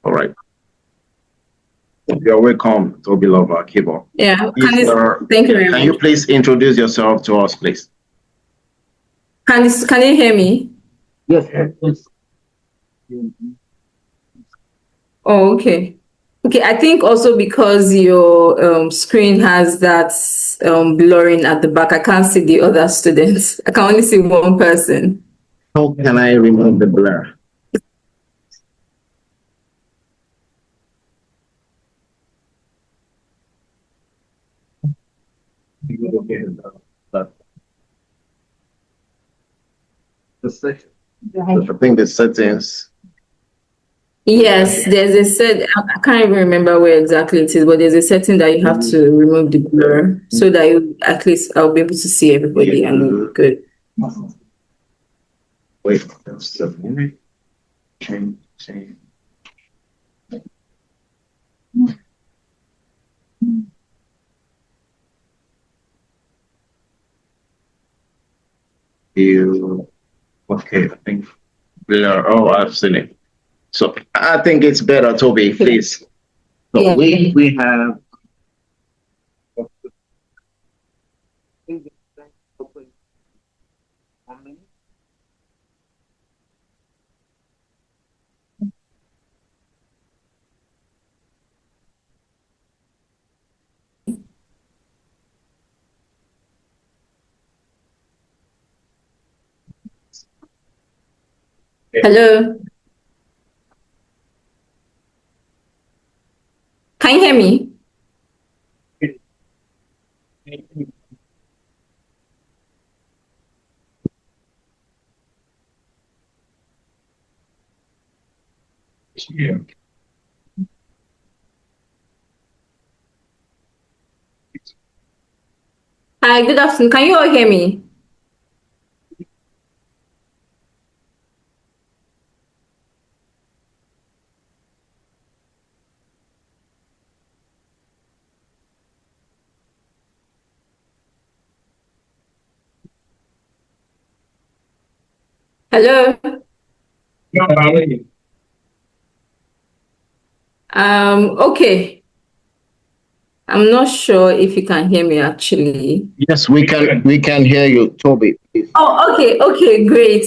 All right. You're welcome, Tobiloba, Akibo. Yeah, thank you very much. Can you please introduce yourself to us, please? Can you hear me? Yes. Oh, okay. Okay, I think also because your screen has that blurring at the back, I can't see the other students. I can only see one person. How can I remove the blur? I think the settings. Yes, there's a set. I can't even remember where exactly it is, but there's a setting that you have to remove the blur so that you, at least I'll be able to see everybody and look good. Wait, that's a minute. Change. Okay, I think blur. Oh, I've seen it. So I think it's better, Toby, please. So Yeah. we have Hello. Can you hear me? yeah. Hi, good afternoon. Can you all hear me? Hello. Okay. I'm not sure if you can hear me actually. Yes, we can hear you, Toby. Please. Oh, okay, great.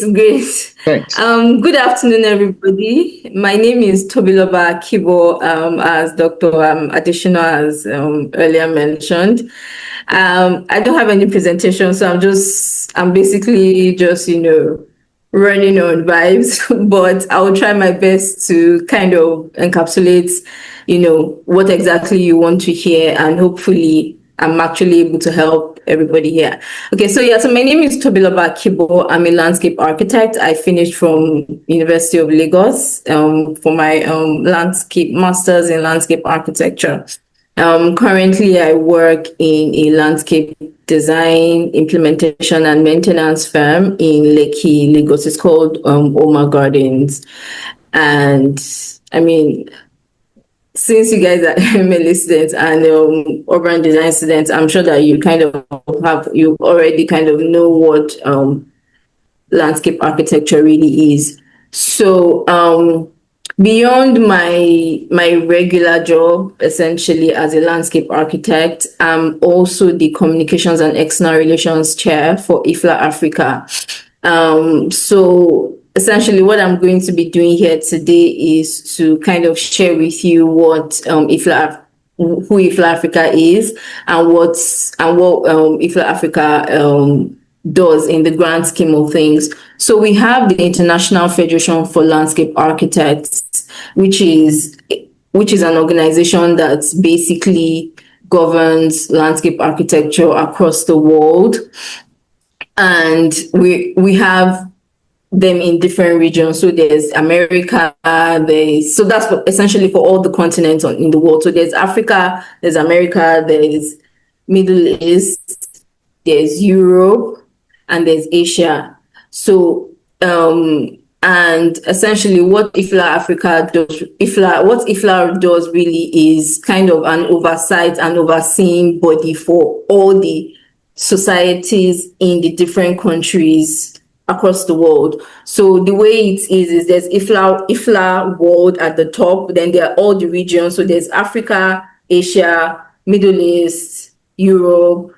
Thanks. Good afternoon, everybody. My name is Tobiloba Akibo, as Dr. Additional has earlier mentioned. I don't have any presentation, so I'm basically just, running on vibes, but I will try my best to kind of encapsulate, what exactly you want to hear, and hopefully I'm actually able to help everybody here. Okay, so my name is Tobiloba Akibo. I'm a landscape architect. I finished from University of Lagos for my master's in landscape architecture. Currently, I work in a landscape design, implementation, and maintenance firm in Lekki, Lagos. It's called Oma Gardens. And I mean, since you guys are MLA students and urban design students, I'm sure that you already kind of know what landscape architecture really is. So beyond my regular job, essentially as a landscape architect, I'm also the communications and external relations chair for IFLA Africa. So essentially what I'm going to be doing here today is to kind of share with you what who IFLA Africa is and what IFLA Africa does in the grand scheme of things. So we have the International Federation for Landscape Architects, which is an organization that basically governs landscape architecture across the world. And we have them in different regions. So there's America, so that's essentially for all the continents in the world. So there's Africa, there's America, there's Middle East, there's Europe, and there's Asia. So and essentially what IFLA does really is kind of an oversight and overseeing body for all the societies in the different countries across the world. So the way it is there's IFLA world at the top, then there are all the regions. So there's Africa, Asia, Middle East, Europe,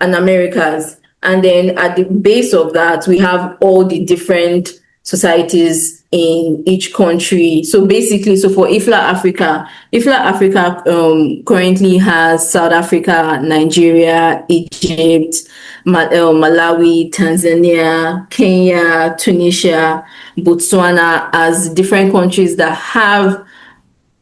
and Americas. And then at the base of that, we have all the different societies in each country. So basically, so for IFLA Africa currently has South Africa, Nigeria, Egypt, Malawi, Tanzania, Kenya, Tunisia, Botswana as different countries that have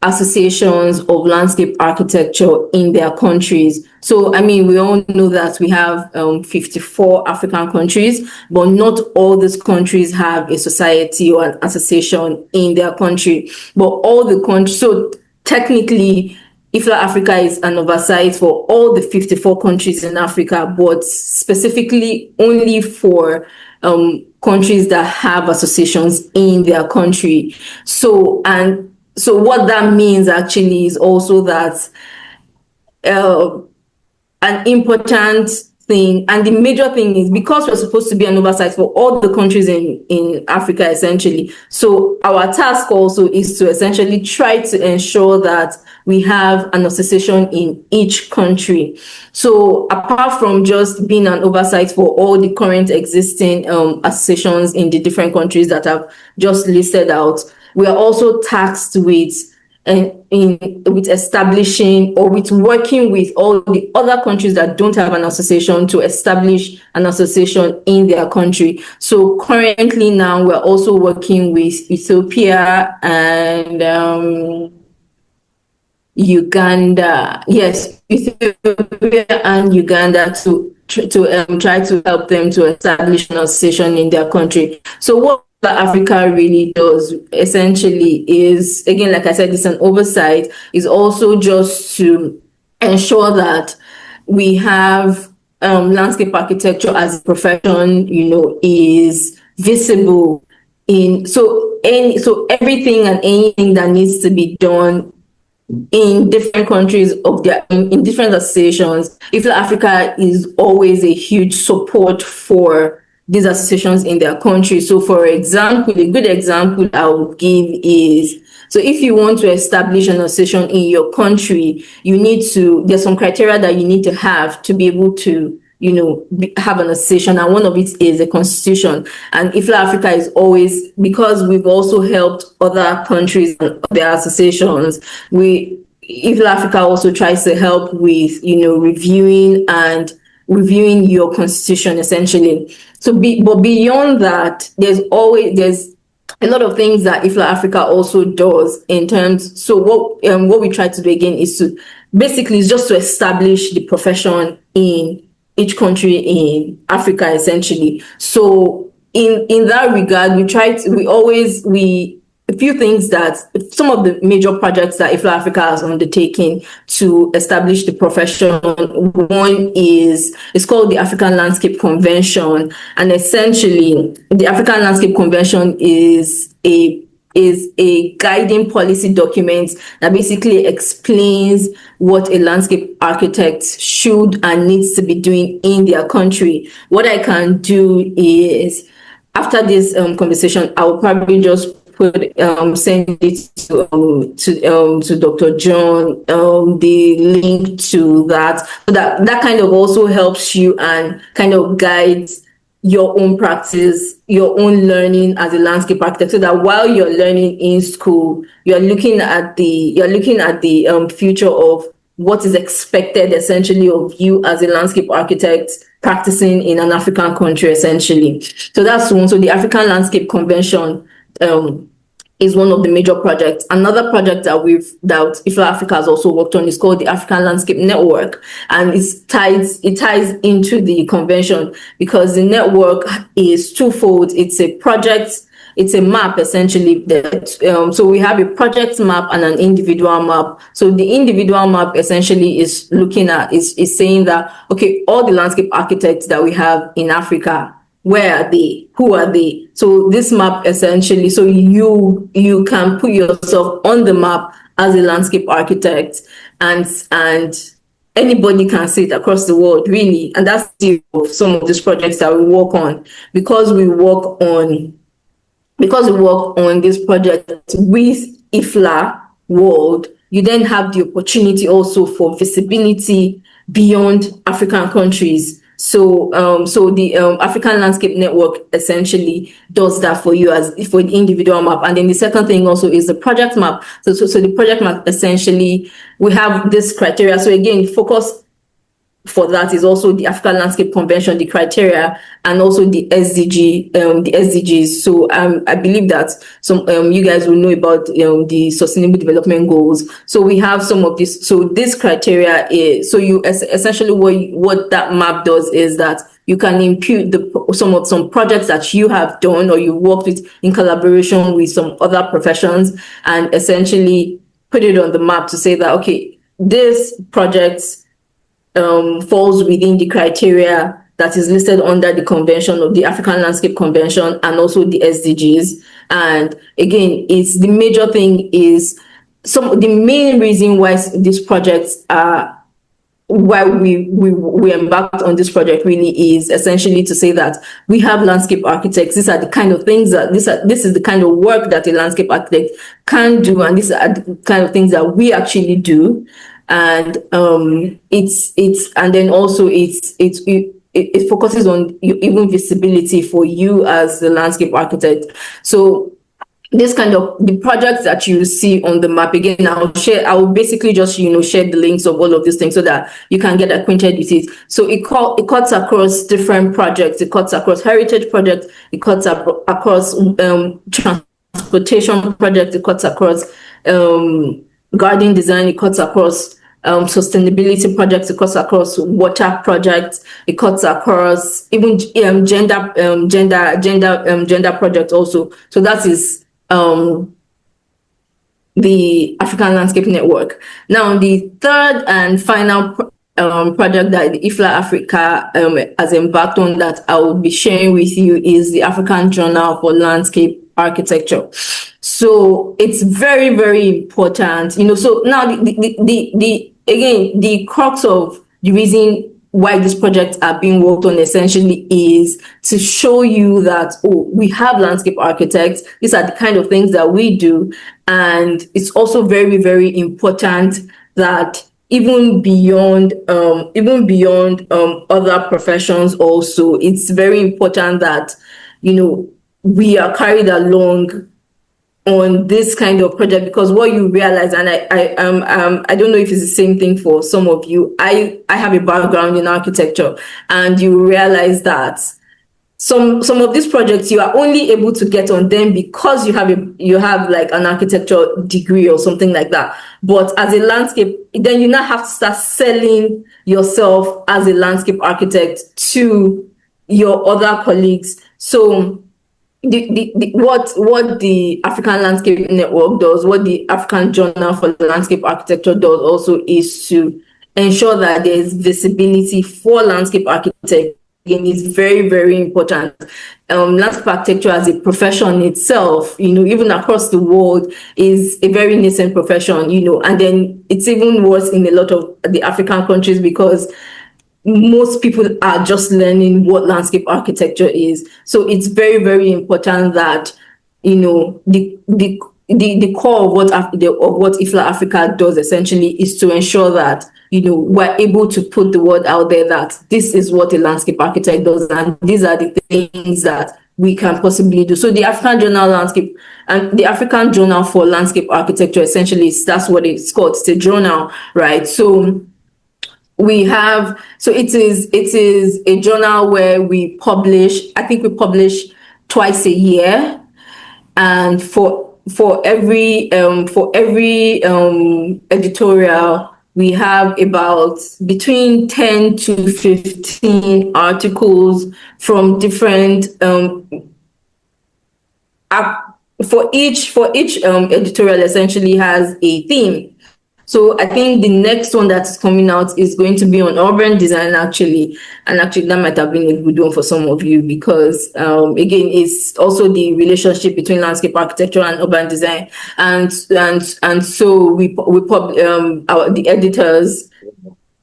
associations of landscape architecture in their countries. So, I mean, we all know that we have 54 African countries, but not all these countries have a society or an association in their country. But all the countries, so technically, IFLA Africa is an oversight for all the 54 countries in Africa, but specifically only for countries that have associations in their country. So what that means actually is also that an important thing, and the major thing is because we're supposed to be an oversight for all the countries in Africa, essentially. So our task also is to essentially try to ensure that we have an association in each country. So apart from just being an oversight for all the current existing associations in the different countries that I've just listed out, we are also tasked with establishing or with working with all the other countries that don't have an association to establish an association in their country. So currently now we're also working with Ethiopia and Uganda. Yes, Ethiopia and Uganda to try to help them to establish an association in their country. So what Africa really does essentially is, again, like I said, it's an oversight, is also just to ensure that we have landscape architecture as a profession, is visible so everything and anything that needs to be done in different countries in different associations. IFLA Africa is always a huge support for these associations in their country. So for example, a good example I would give is, so if you want to establish an association in your country, there's some criteria that you need to have to be able to, have an association. And one of it is a constitution. And IFLA Africa is always, because we've also helped other countries and their associations, IFLA Africa also tries to help with, reviewing your constitution, essentially. But beyond that, there's a lot of things that IFLA Africa also does in terms. So what we try to do again is to basically just to establish the profession in each country in Africa, essentially. So in that regard, a few things that some of the major projects that IFLA Africa has undertaken to establish the profession. One it's called the African Landscape Convention, and essentially the African Landscape Convention is a guiding policy document that basically explains what a landscape architect should and needs to be doing in their country. What I can do is, after this conversation, I will probably just send it to Dr. John, the link to that. So that kind of also helps you and kind of guides your own practice, your own learning as a landscape architect, so that while you're learning in school, you're looking at the future of what is expected essentially of you as a landscape architect practicing in an African country, essentially. So that's one. So the African Landscape Convention is one of the major projects. Another project that IFLA Africa has also worked on is called the African Landscape Network, and it ties into the convention because the network is twofold. It's a project, it's a map essentially. So we have a project map and an individual map. So the individual map essentially is looking at is saying that, okay, all the landscape architects that we have in Africa, where are they? Who are they? So this map essentially, so you can put yourself on the map as a landscape architect and anybody can see it across the world, really. And that's some of these projects that we work on, because we work on this project with IFLA World. You then have the opportunity also for visibility beyond African countries. So the African Landscape Network essentially does that for you as for the individual map. And then the second thing also is the project map. So the project map, essentially, we have this criteria. So again, focus for that is also the African Landscape Convention, the criteria, and also the SDGs. So I believe that some you guys will know about the Sustainable Development Goals. So we have some of this. So this criteria is, so you essentially what that map does is that you can impute some projects that you have done or you worked with in collaboration with some other professions, and essentially put it on the map to say that, okay, this project falls within the criteria that is listed under the convention of the African Landscape Convention and also the SDGs. And again, it's the major thing is the main reason why these projects are, why we embarked on this project really is essentially to say that we have landscape architects. These are the kind of things that this is the kind of work that a landscape architect can do, and these are the kind of things that we actually do. And it focuses on even visibility for you as the landscape architect. So this kind of the projects that you see on the map, again, I will basically just share the links of all of these things so that you can get acquainted with it. So it cuts across different projects. It cuts across heritage projects. It cuts across transportation projects. It cuts across garden design. It cuts across sustainability projects. It cuts across water projects. It cuts across even gender projects also. So that is the African Landscape Network. Now, the third and final project that the IFLA Africa has embarked on that I will be sharing with you is the African Journal for Landscape Architecture. So it's very, very important, so now the crux of the reason why these projects are being worked on essentially is to show you that, we have landscape architects. These are the kind of things that we do. And it's also very, very important that even beyond other professions also, it's very important that, we are carried along on this kind of project, because what you realize, and I don't know if it's the same thing for some of you. I have a background in architecture, and you realize that some of these projects you are only able to get on them because you have like an architecture degree or something like that. But as a landscape, then you now have to start selling yourself as a landscape architect to your other colleagues. So what the African Landscape Network does, what the African Journal for Landscape Architecture does also is to ensure that there is visibility for landscape architects. Again, it's very, very important. Landscape architecture as a profession itself, even across the world, is a very nascent profession, and then it's even worse in a lot of the African countries because most people are just learning what landscape architecture is. So it's very, very important that, the core of what IFLA Africa does essentially is to ensure that, we're able to put the word out there that this is what a landscape architect does, and these are the things that we can possibly do. So the African Journal for Landscape Architecture, essentially, that's what it's called. It's a journal, right? So it is a journal where we publish, I think we publish twice a year, and for every editorial we have about between 10 to 15 articles from different for each editorial essentially has a theme. So I think the next one that's coming out is going to be on urban design, actually. And actually, that might have been a good one for some of you because, again, it's also the relationship between landscape architecture and urban design. And so the editors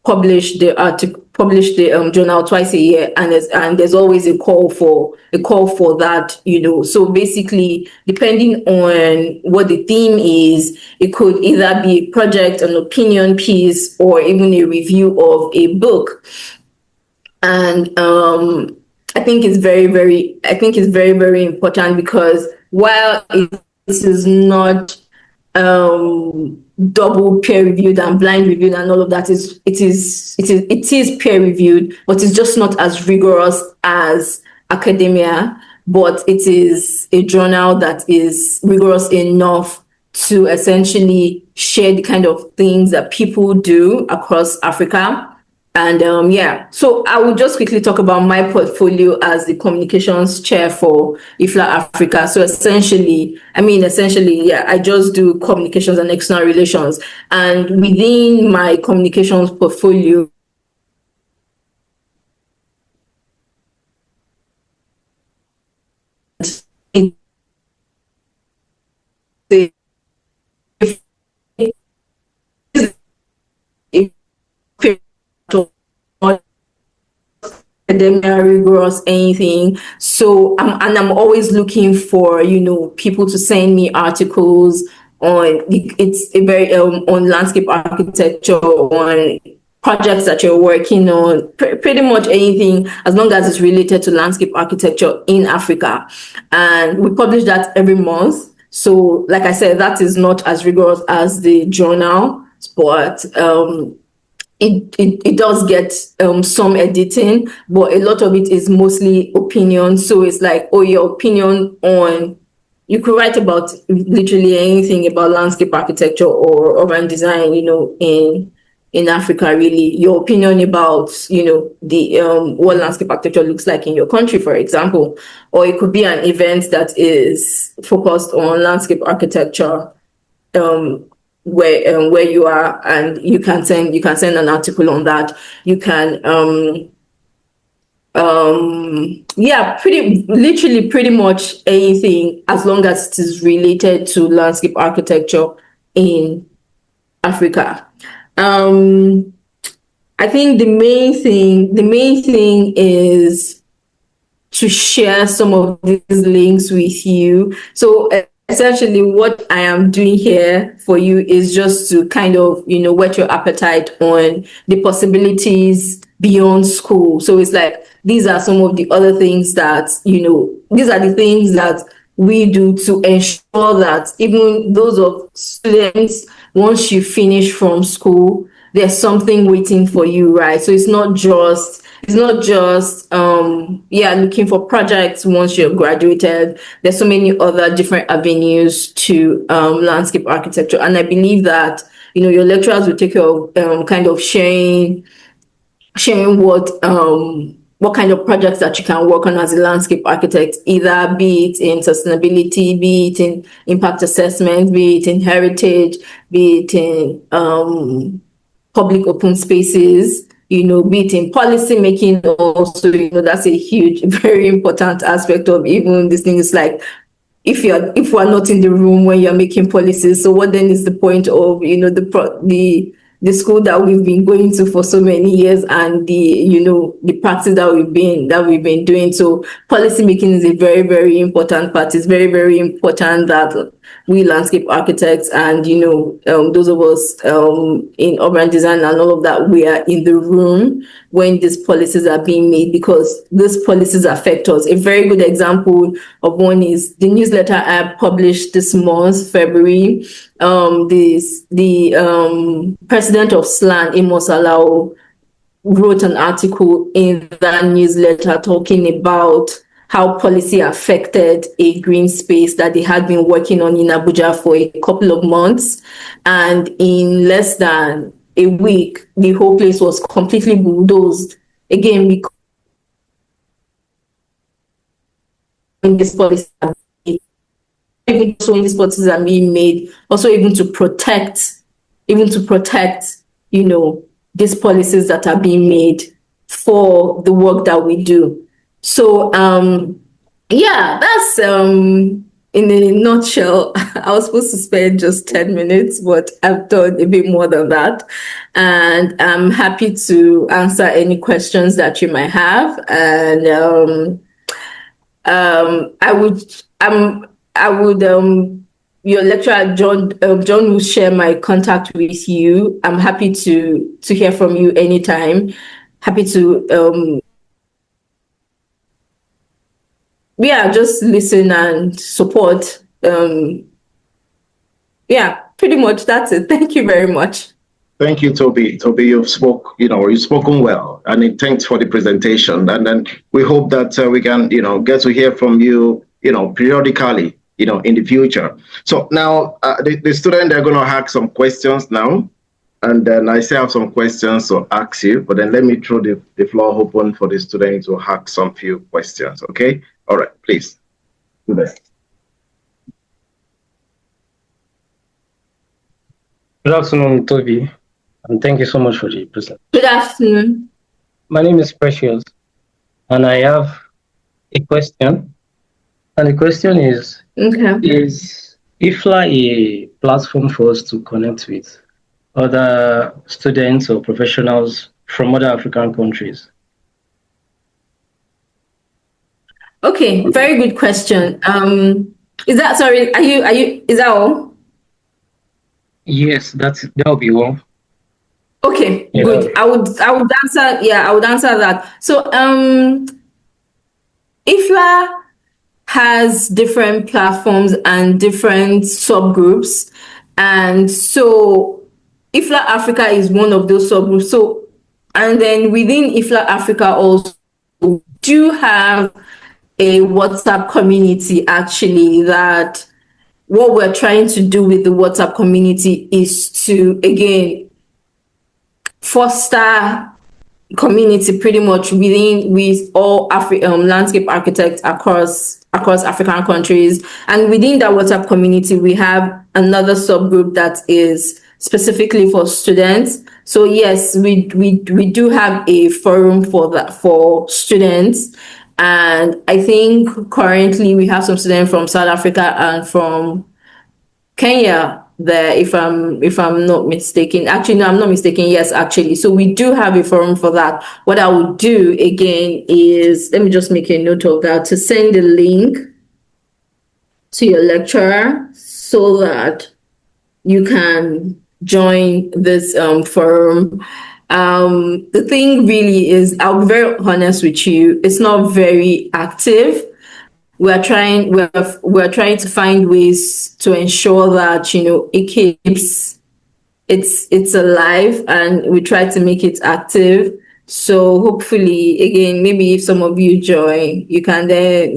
publish the article, publish the journal twice a year, and there's always a call for that, you know. So basically, depending on what the theme is, it could either be a project, an opinion piece, or even a review of a book. And I think it's very, very important, because while this is not double peer reviewed and blind reviewed and all of that, it is peer reviewed, but it's just not as rigorous as academia. But it is a journal that is rigorous enough to essentially share the kind of things that people do across Africa. And yeah, so I will just quickly talk about my portfolio as the communications chair for IFLA Africa. So essentially, yeah, I just do communications and external relations. And within my communications portfolio, academia, rigorous, anything. So I'm always looking for, you know, people to send me articles on on landscape architecture, on projects that you're working on, pretty much anything, as long as it's related to landscape architecture in Africa. And we publish that every month. So like I said, that is not as rigorous as the journal, but it does get some editing, but a lot of it is mostly opinion. So it's like, oh, your opinion on, you could write about literally anything about landscape architecture or urban design, you know, in Africa, really. Your opinion about, you know, the what landscape architecture looks like in your country, for example. Or it could be an event that is focused on landscape architecture, where you are, and you can send an article on that. You can yeah, pretty much anything, as long as it is related to landscape architecture in Africa. I think the main thing is to share some of these links with you. So essentially, what I am doing here for you is just to kind of, you know, whet your appetite on the possibilities beyond school. So it's like, these are some of the other things that, you know, these are the things that we do to ensure that even those of students, once you finish from school, there's something waiting for you, right? So it's not just looking for projects once you're graduated. There's so many other different avenues to landscape architecture, and I believe that, you know, your lecturers will take care of kind of sharing what kind of projects that you can work on as a landscape architect, either be it in sustainability, be it in impact assessment, be it in heritage, be it in public open spaces, you know, be it in policy making also, you know, that's a huge, very important aspect of even this thing. Is like, if we're not in the room when you're making policies, so what then is the point of, you know, the school that we've been going to for so many years, and the, you know, the practice that we've been doing. So policy making is a very, very important part. It's very, very important that we landscape architects and, you know, those of us in urban design and all of that, we are in the room when these policies are being made, because these policies affect us. A very good example of one is the newsletter I published this month, February. The president of SLAN, Amos Alao, wrote an article in that newsletter talking about how policy affected a green space that they had been working on in Abuja for a couple of months. And in less than a week, the whole place was completely bulldozed. Again, because this policy, even so when these policies are being made, also even to protect, you know, these policies that are being made for the work that we do. So yeah, that's in a nutshell, I was supposed to spend just 10 minutes, but I've done a bit more than that. And I'm happy to answer any questions that you might have. And your lecturer, John will share my contact with you. I'm happy to hear from you anytime. Happy to, just listen and support. Pretty much that's it. Thank you very much. Thank you, Toby. Toby, you've spoken well, and thanks for the presentation. And then we hope that we can, get to hear from you, periodically, in the future. So now the students are going to ask some questions now, and then I still have some questions to ask you. But then let me throw the floor open for the students to ask some few questions. Okay. All right, please. Do that. Good afternoon, Toby, and thank you so much for the presentation. Good afternoon. My name is Precious, and I have a question. And the question is, is IFLA a platform for us to connect with other students or professionals from other African countries? Okay, very good question. Is that all? Yes, that'll be all. Okay, yeah. Good. I would answer that. So IFLA has different platforms and different subgroups, and so IFLA Africa is one of those subgroups. So, and then within IFLA Africa also we do have a WhatsApp community, actually, that what we're trying to do with the WhatsApp community is to, again, foster community pretty much with all landscape architects across African countries. And within that WhatsApp community, we have another subgroup that is specifically for students. So yes, we do have a forum for that, for students. And I think currently we have some students from South Africa and from Kenya there, if I'm not mistaken. Actually, no, I'm not mistaken. Yes, actually. So we do have a forum for that. What I would do again is, let me just make a note of that, to send the link to your lecturer so that you can join this forum. The thing really is, I'll be very honest with you, it's not very active. We're trying to find ways to ensure that it keeps it's alive, and we try to make it active. So hopefully, again, maybe if some of you join, you can then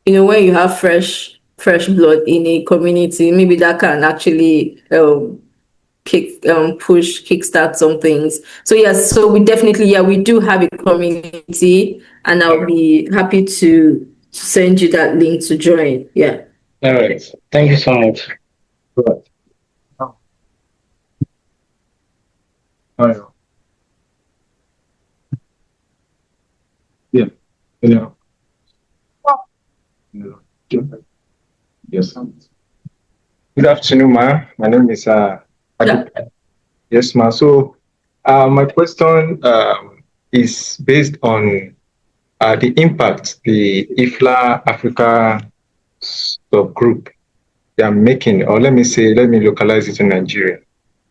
when you have fresh blood in a community, maybe that can actually kickstart some things. So yes, so we definitely, we do have a community, and I'll be happy to send you that link to join. Yeah. All right. Thank you so much. Good. Yeah. Yes. Good afternoon, ma. My name is Yes, ma. So my question is based on the impact the IFLA Africa subgroup they are making, or let me localize it in Nigeria.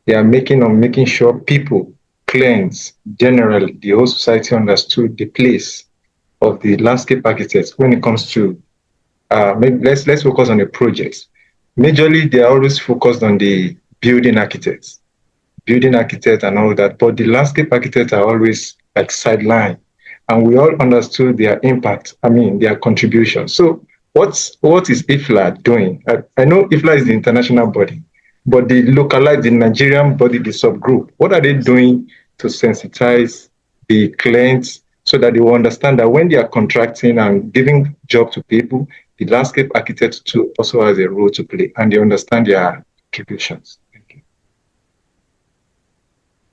They are making sure people, clients, generally, the whole society understood the place of the landscape architects when it comes to let's focus on the projects. Majorly, they are always focused on the building architects and all that, but the landscape architects are always like sideline, and we all understood their impact, their contribution. So what is IFLA doing? I know IFLA is the international body, but the Nigerian body, the subgroup, what are they doing to sensitize the clients so that they will understand that when they are contracting and giving job to people, the landscape architect too also has a role to play, and they understand their contributions?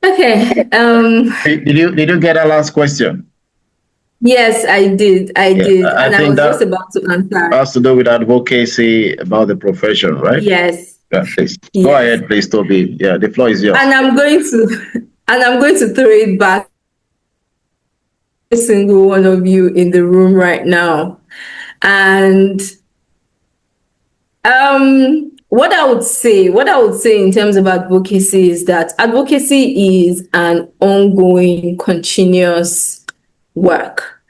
Okay. Did you get a last question? Yes, I did. I did. And I think was just that about to answer. has to do with advocacy about the profession, right? Yes. Yeah, please. Yes. Go ahead, please, Toby. Yeah, the floor is yours. And I'm going to throw it back to every single one of you in the room right now. And what I would say in terms of advocacy is that advocacy is an ongoing, continuous work.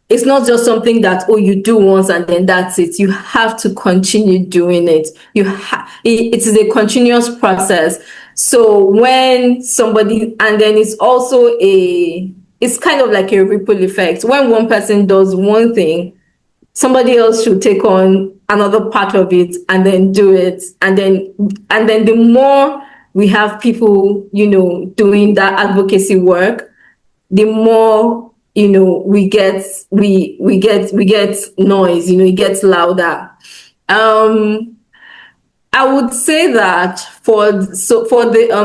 It's not just something that, oh, you do once and then that's it. You have to continue doing it. It is a continuous process. So when somebody, and then it's kind of like a ripple effect. When one person does one thing, somebody else should take on another part of it and then do it. And then the more we have people, doing that advocacy work, the more, we get noise, it gets louder. I would say that for the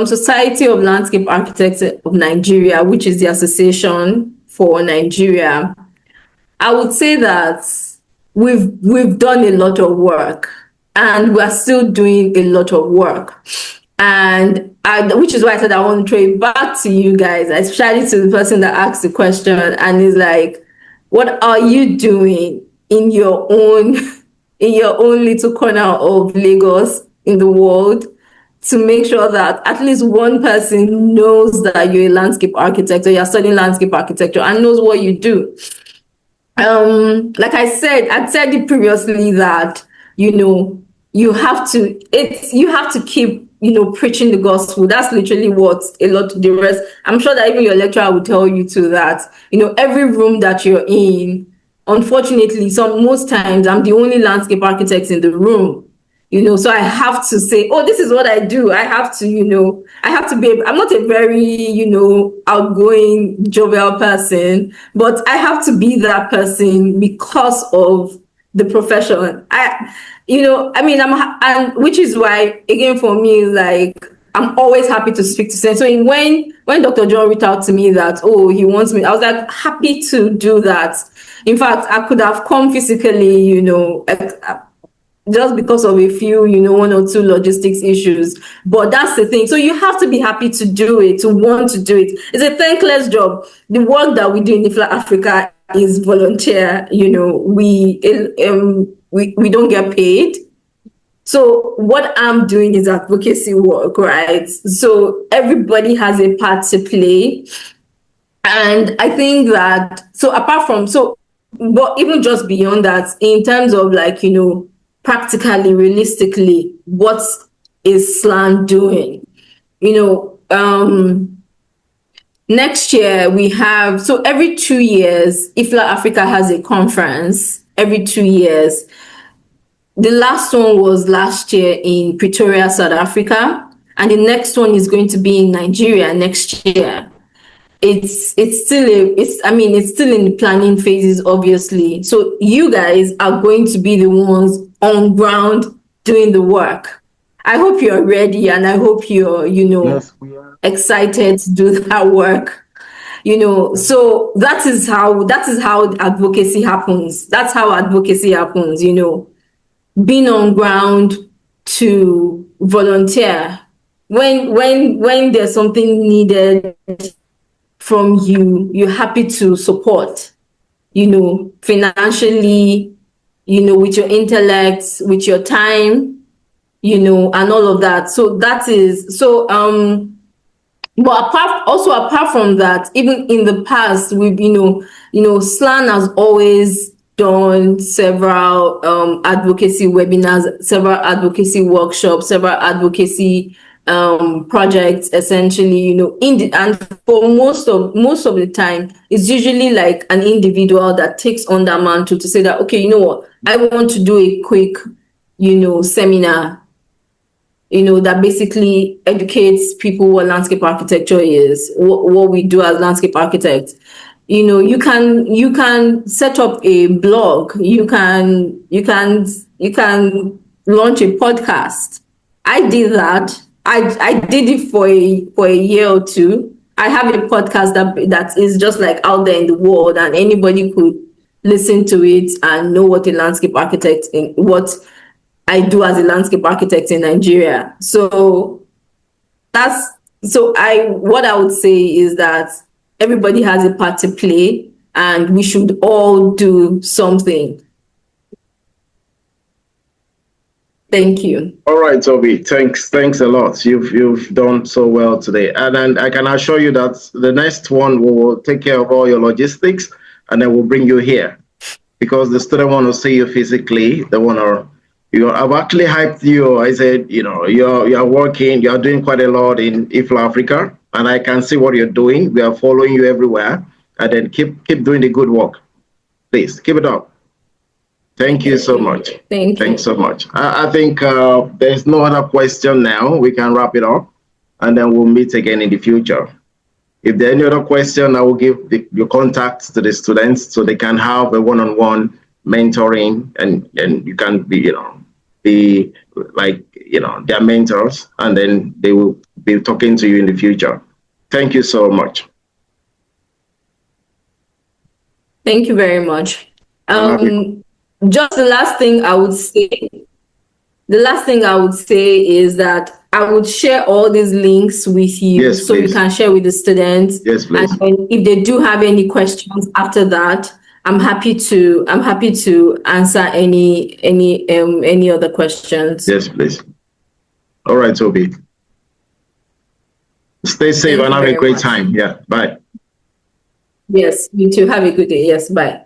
Society of Landscape Architects of Nigeria, which is the association for Nigeria, I would say that we've done a lot of work, and we're still doing a lot of work. And which is why I said I want to throw it back to you guys, especially to the person that asked the question and is like, what are you doing in your own little corner of Lagos in the world to make sure that at least one person knows that you're a landscape architect or you're studying landscape architecture and knows what you do? Like I said it previously that, you have to keep, preaching the gospel. That's literally what a lot of the rest. I'm sure that even your lecturer will tell you too that, every room that you're in, unfortunately, most times I'm the only landscape architect in the room. So I have to say, oh, this is what I do. I have to, I'm not a very, outgoing, jovial person, but I have to be that person because of the profession. Which is why, again, for me, like, I'm always happy to speak to students. So when Dr. John reached out to me that, oh, he wants me, I was like, happy to do that. In fact, I could have come physically, just because of a few, one or two logistics issues. But that's the thing. So you have to be happy to do it, to want to do it. It's a thankless job. The work that we do in IFLA Africa is volunteer. We don't get paid. So what I'm doing is advocacy work, right? So everybody has a part to play. And I think that, but even just beyond that, in terms of like, practically, realistically, what is SLAN doing? Next year we have, so every 2 years, IFLA Africa has a conference every 2 years. The last one was last year in Pretoria, South Africa, and the next one is going to be in Nigeria next year. It's still in the planning phases, obviously. So you guys are going to be the ones on ground doing the work. I hope you're ready, and I hope you're, yes, we are excited to do that work. So that is how advocacy happens. That's how advocacy happens, being on ground to volunteer. When there's something needed from you, you're happy to support, financially, with your intellect, with your time, and all of that. So that is, but apart from that, even in the past, we've, SLAN has always done several advocacy webinars, several advocacy workshops, several advocacy projects, essentially, and for most of the time, it's usually like an individual that takes on that mantle to say that, okay, you know what, I want to do a quick, seminar, that basically educates people what landscape architecture is, what we do as landscape architects. You can set up a blog, you can launch a podcast. I did that. I did it for a year or two. I have a podcast that is just like out there in the world, and anybody could listen to it and know what a landscape architect what I do as a landscape architect in Nigeria. So what I would say is that everybody has a part to play, and we should all do something. Thank you. All right, Toby. Thanks a lot. You've done so well today, and I can assure you that the next one will take care of all your logistics, and then we'll bring you here, because the student want to see you physically. They want to. I've actually hyped you. I said, you're working. You're doing quite a lot in IFLA Africa, and I can see what you're doing. We are following you everywhere, and then keep doing the good work. Please keep it up. Thank you so much. Thanks so much. I think there's no other question now. We can wrap it up, and then we'll meet again in the future. If there are any other question, I will give your contacts to the students so they can have a one-on-one mentoring, and you can be, be like, their mentors, and then they will be talking to you in the future. Thank you so much. Thank you very much. Just the last thing I would say is that I would share all these links with you, yes, so please. You can share with the students. Yes, please. And if they do have any questions after that, I'm happy to answer any other questions. Yes, please. All right, Toby. Stay safe and have a great time. Yeah, bye. Yes, you too. Have a good day. Yes, bye.